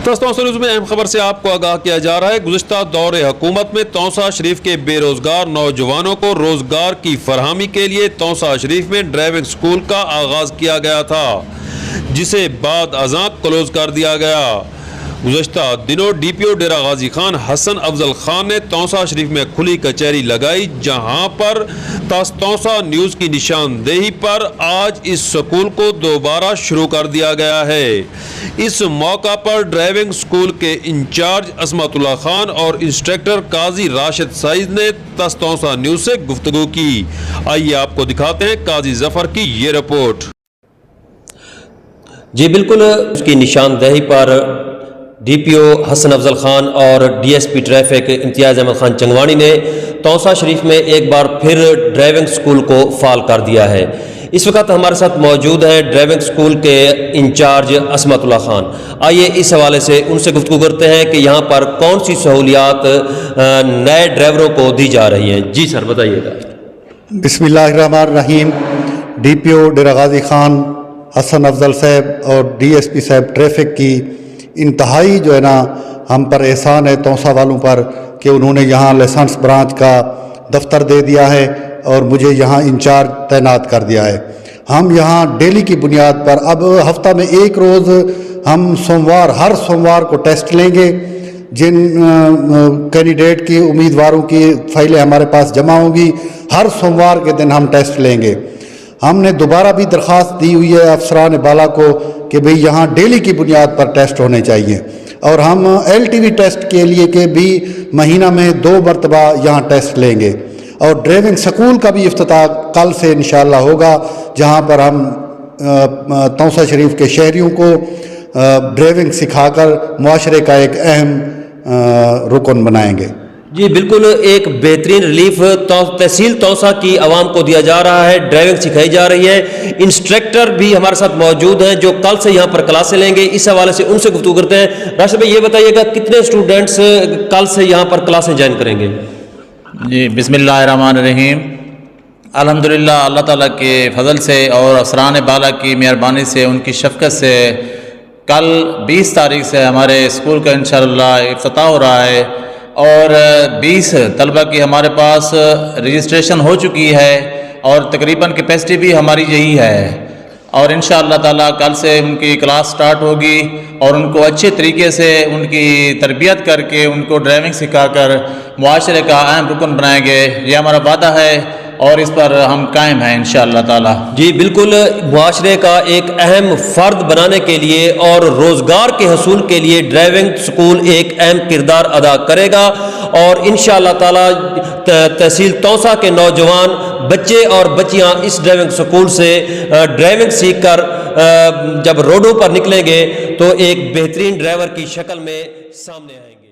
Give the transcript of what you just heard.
Taunsa news में अहम खबर से आपको आगाह किया जा रहा है। गुज़िश्ता दौर हुकूमत में तौसा शरीफ के बेरोजगार नौजवानों को रोजगार की फरहमी के लिए तौसा शरीफ में ड्राइविंग स्कूल का आगाज किया गया था, जिसे बाद अज़ां क्लोज कर दिया गया। गुज़श्ता दिनों DPO डेरा गाजी खान हसन अफजल खान ने तौसा शरीफ में खुली कचहरी लगाई, जहां पर तौसा न्यूज़ की निशानदेही पर आज इस स्कूल को दोबारा शुरू कर दिया गया है। इस मौका पर ड्राइविंग स्कूल के इंचार्ज असमतुल्लाह खान और इंस्ट्रक्टर काजी राशिद सईद ने तौसा न्यूज़ से गुफ्तगू की। आइए आपको दिखाते हैं काजी जफर की ये रिपोर्ट। जी बिल्कुल, उसकी निशानदेही पर DPO हसन अफजल खान और DSP ट्रैफिक इम्तियाज़ अहमद खान चंगवानी ने तौसा शरीफ में एक बार फिर ड्राइविंग स्कूल को फाल कर दिया है। इस वक्त हमारे साथ मौजूद हैं ड्राइविंग स्कूल के इंचार्ज असमतुल्लाह खान। आइए इस हवाले से उनसे गुफ्तगू करते हैं कि यहाँ पर कौन सी सहूलियात नए ड्राइवरों को दी जा रही हैं। जी सर, बताइएगा। बिस्मिल्लाहिर्रहमानिर्रहीम। DPO डेरा गाजी खान हसन अफजल साहब और DSP साहब ट्रैफिक की इंतहाई जो है ना हम पर एहसान है तौसा वालों पर कि उन्होंने यहाँ लाइसेंस ब्रांच का दफ्तर दे दिया है और मुझे यहाँ इंचार्ज तैनात कर दिया है। हम यहाँ डेली की बुनियाद पर अब हफ्ता में एक रोज़ हम हर सोमवार को टेस्ट लेंगे। जिन कैंडिडेट की उम्मीदवारों की फाइलें हमारे पास जमा होंगी, हर सोमवार के दिन हम टेस्ट लेंगे। हमने दोबारा भी दरख्वास्त दी हुई है अफसरान बाला को कि भाई यहाँ डेली की बुनियाद पर टेस्ट होने चाहिए, और हम LTV टेस्ट के लिए के भी महीना में 2 मरतबा यहाँ टेस्ट लेंगे। और ड्राइविंग स्कूल का भी इफ्तिताह कल से इंशाअल्लाह होगा, जहाँ पर हम तौसा शरीफ के शहरियों को ड्राइविंग सिखाकर मुआशरे का एक अहम रुकन बनाएंगे। जी बिल्कुल, एक बेहतरीन रिलीफ तहसील तौसा की आवाम को दिया जा रहा है। ड्राइविंग सिखाई जा रही है। इंस्ट्रक्टर भी हमारे साथ मौजूद हैं जो कल से यहाँ पर क्लासें लेंगे। इस हवाले से उनसे गुफ्तगू करते हैं। राशिद भाई, ये बताइएगा कितने स्टूडेंट्स कल से यहाँ पर क्लासें ज्वाइन करेंगे? जी बिस्मिल्लाहिर्रहमानिर्रहीम। अल्हम्दुलिल्लाह, अल्लाह ताला के फजल से और अफसरान बाला की मेहरबानी से, उनकी शफकत से कल 20 तारीख से हमारे स्कूल का इंशाअल्लाह इफ्तिताह हो रहा है और 20 तलबा की हमारे पास रजिस्ट्रेशन हो चुकी है और तकरीबन कैपेसिटी भी हमारी यही है। और इंशाअल्लाह ताला कल से उनकी क्लास स्टार्ट होगी और उनको अच्छे तरीके से उनकी तरबियत करके उनको ड्राइविंग सिखाकर मुआशरे का अहम रुकन बनाएंगे। ये हमारा वादा है और इस पर हम कायम हैं इंशाअल्लाह ताला। जी बिल्कुल, मुआशरे का एक अहम फ़र्द बनाने के लिए और रोज़गार के हसूल के लिए ड्राइविंग स्कूल एक अहम किरदार अदा करेगा। और इंशाअल्लाह ताला तहसील तौसा के नौजवान बच्चे और बच्चियां इस ड्राइविंग स्कूल से ड्राइविंग सीख कर जब रोडों पर निकलेंगे तो एक बेहतरीन ड्राइवर की शक्ल में सामने आएंगे।